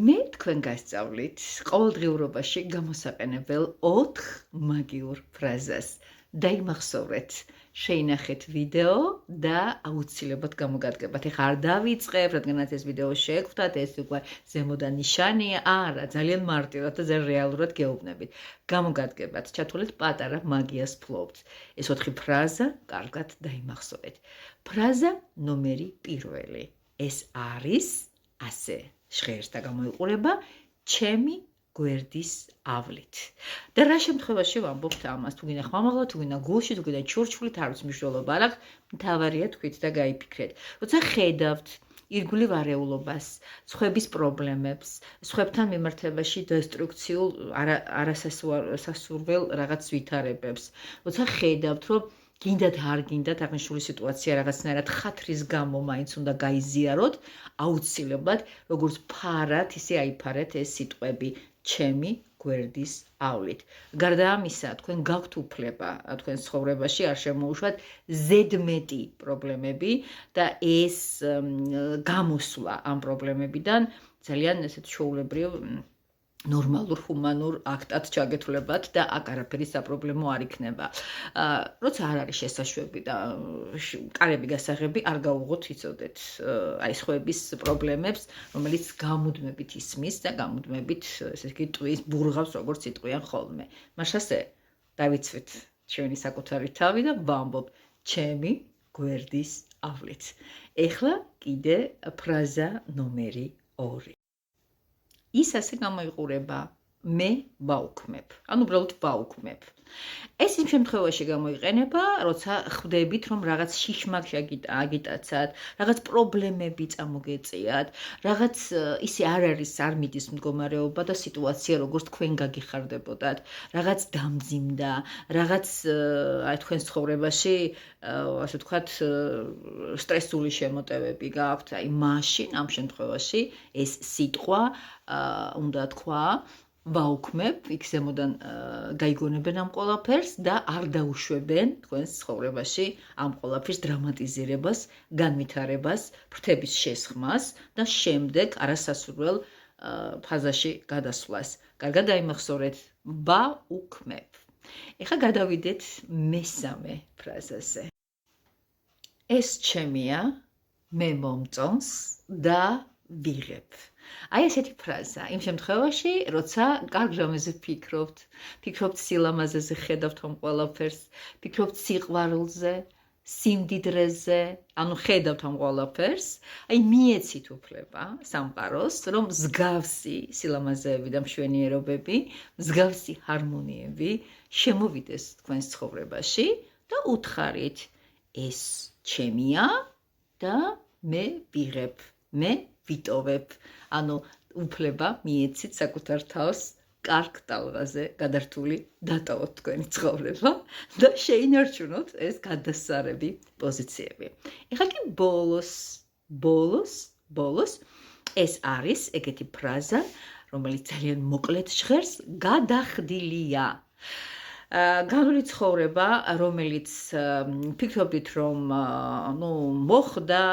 მე თქვენ გასწავლით ყოველდღიურობაში გამოსაყენებელ 4 მაგიურ ფრაზას. დაიმახსოვრეთ, შეინახეთ ვიდეო და აუცილებლად გამოგადგებათ. ეხლა არ დავიწყებ, რადგანაც ეს ვიდეო შეეგვთათ, ეს უკვე ზემოდან ნიშანია, არა, ძალიან მარტივად და ძალიან რეალურად გეუბნებით. გამოგადგებათ, ჩათვალეთ პატარა მაგიას ფლობთ. ეს 4 ფრაზა კარგად დაიმახსოვრეთ. ფრაზა ნომერი 1. ეს არის ასე. ჟღერს და გამოიყურება ჩემი გვერდის ავლით. და რა შემთხვევაში ვამბობთ ამას? თუ გინდა ხმამაღლა, თუ გინდა გულში, თუ გინდა ჩურჩხვლით, არ ვიცი მნიშვნელობა არ აქვს, მთავარია თქვით და გაიფიქრეთ. როცა ხედავთ ირგვლივ არეულობას, სხვების პრობლემებს, სხვებთან მიმართებაში დესტრუქციულ არასასურველ რაღაც ვითარებებს, როცა ხედავთ, რომ გინდათ არ გინდათ აღნიშნული სიტუაცია რაღაცნაირად ხათრის გამო მაინც უნდა გაიზიაროთ, აუცილებლად როგორც ფარად, ისე აიფარეთ ეს სიტყვები ჩემი გვერდის ავლით. გარდა ამისა, თქვენ გაქვთ უფლება თქვენ ცხოვრებაში არ შემოუშვათ ზედმეტი პრობლემები და ეს გამოსვლა ამ პრობლემებიდან ძალიან ესეთ ჩვეულებრივ ნორმალურ ჰუმანურ აქტად ჩაგეთვლებათ და აქ არაფერი საპრობლემო არ იქნება. როცა არ არის შესაშვები და კარები გასაღები, არ გაუღოთ იცოდეთ აი სხვების პრობლემებს, რომელიც გამუდმებით ისმის და გამუდმებით ესე იგი ტყვის ბურღავს, როგორც იტყვიან ხოლმე. მაშასე დავიცვით ჩვენი საკუთარი თავი და ვამბობ ჩემი გვერდის ავლით. ეხლა კიდე ფრაზა ნომერი 2. ის ასე გამოიყურება მე ვაუქმებ. ანუ უბრალოდ ვაუქმებ. ეს იმ შემთხვევაში გამოიყენება, როცა ხვდებით, რომ რაღაც შიშმაკ აგიტაცად, რაღაც პრობლემები წამოგეწიათ, რაღაც ისე არ არის არ მიდის მდგომარეობა და სიტუაცია, როგორც თქვენ გაგიხარდებოდათ, რაღაც დამძიმდა, რაღაც აი თქვენ ცხოვრებაში, ასე ვთქვათ, სტრესული შემოტევები გაქვთ, აი მაშინ ამ შემთხვევაში ეს სიტყვა უნდა თქვა ვაუქმებ, იქ ზემოდან გაიგონებენ ამ ყველაფერს და არ დაუშვებენ თქვენს ცხოვრებაში ამ ყველაფრის დრამატიზირებას, განვითარებას, ფრთების შესხმას და შემდეგ არასასურველ ფაზაში გადასვლას. კარგად დაიმახსოვრეთ, ვაუქმებ. ეხლა გადავიდეთ მესამე ფრაზაზე. ეს ჩემია, მე მომწონს და ვიღებ. აი ესეთი ფრაზა იმ შემთხვევაში, როცა კარგ რამეზე ფიქრობთ სილამაზეზე, ხედავთ ამ ყველაფერს, ფიქრობთ სიყვარულზე, სიმდიდრეზე, ანუ ხედავთ ამ ყველაფერს, აი მიეცით უფლება სამყაროს, რომ მსგავსი სილამაზეები და მშვენიერობები, მსგავსი ჰარმონიები შემოვიდეს თქვენს ცხოვრებაში და უთხარით ეს ჩემია და მე ვიღებ, მე ვიტოვებ. ანუ უფლება მიეცით საკუთარ თავს კარგ ტალღაზე გადართული დატოვოთ თქვენი ცხოვრება და შეინარჩუნოთ ეს გადასარევი პოზიციები. ეხლა კი ბოლოს ეს არის ეგეთი ფრაზა, რომელიც ძალიან მოკლედ ჟღერს, გადახდილია. განული ცხოვრება, რომელიც ფიქრობთ, რომ მოხდა,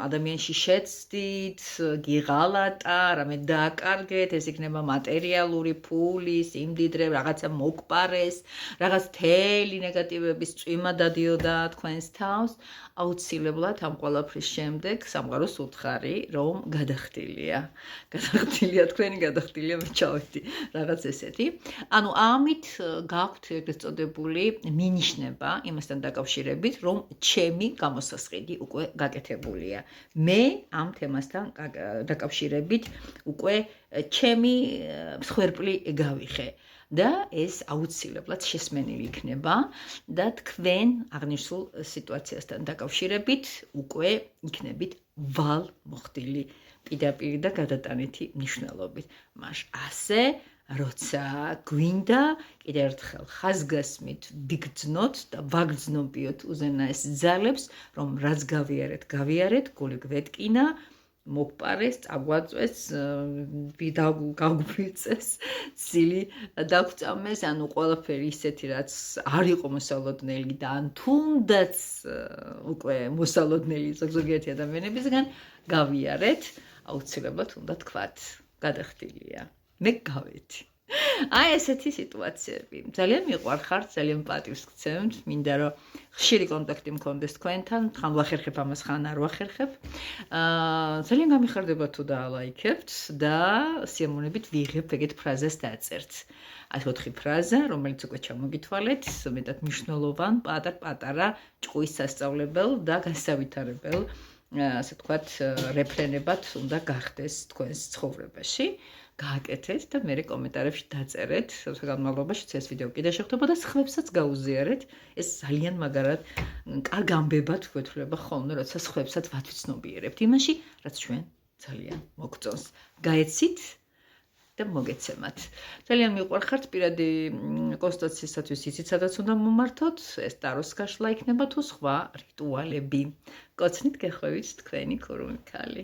ადამიანში შეცდით, გიღალატა, რამე დააკარგეთ, ეს იქნება მატერიალური, ფული, სიმდიდრე, რაღაცა მოგპარეს, რაღაც თელი ნეგატივების წვიმა დადიოდა თქვენს თავს, აუცილებლად ამ ყველაფრის შემდეგ სამყაროს უთხარი, რომ გადახდილია. გადახდილია თქვენი გადახდილია, მე ჩავედი რაღაც ესეთი. ანუ ამით გაქვთ ეგრეთ წოდებული მინიშნება იმასთან დაკავშირებით, რომ ჩემი გამოსასყიდი უკვე გაკეთებულია. მე ამ თემასთან დაკავშირებით უკვე ჩემი მსხვერპლი გავიხე. და ეს აუცილებლად შესმენილი იქნება და თქვენ აღნიშნულ სიტუაციასთან დაკავშირებით უკვე იქნებით ვალ მოხდილი პირდაპირ და გადატანითი მნიშვნელობით. ასე როცა გვინდა კიდევ ერთხელ ხაზგასმით ვიგრძნოთ და ვაგრძნობიოთ უზენაეს ძალებს, რომ რაც გავიარეთ, გული გვეტკინა, მოგპარეს, წაგვაწვეს, გაგვიწეს, ცილი დაგწამეს, ანუ ყველაფერი ისეთი, რაც არ იყო მოსალოდნელი და ან თუნდაც უკვე მოსალოდნელი ზოგიერთი ადამიანებისგან გავიარეთ, აუცილებლად უნდა თქვათ. გადახდილია. მე გავედი. აი ესეთი სიტუაციები. ძალიან მიყვარხართ, ძალიან პატივს გცემთ, მინდა რომ ხშირი კონტაქტი მქონდეს თქვენთან, ხან ვახერხებ ამას, ხან არ ვახერხებ. ძალიან გამიხარდება თუ დაალაიქებთ და სიამოვნებით ვიღებ ეგეთ ფრაზას დაწერთ. აი 4 ფრაზა, რომელიც უკვე ჩამოგითვალეთ, მეტად მნიშვნელოვან, პატარ-პატარა ჭყვის სასწავლებელ და გასავითარებელ, ასე ვთქვათ, რეფრენებად უნდა გახდეს თქვენს ცხოვრებაში. გააკეთეთ და მე კომენტარებში დაწერეთ, განმავლობაში ეს ვიდეო კიდე შეხვდება და სხვებსაც გაუზიარეთ. ეს ძალიან მაგარად კარგ ამბებად გვეთვლება ხოლმე, როცა სხვებსაც ვათვიცნობიერებთ იმაში, რაც ჩვენ ძალიან მოგწონს. გაეცით და მოგეცემათ. ძალიან მიყვარხართ პირადი კონსტიტუციისათვის იცით, სადაც უნდა მომართოთ, ეს ტაროს გაშლა იქნება თუ სხვა რიტუალები. კოცნით გეხვევით თქვენი ქურუმი ქალი.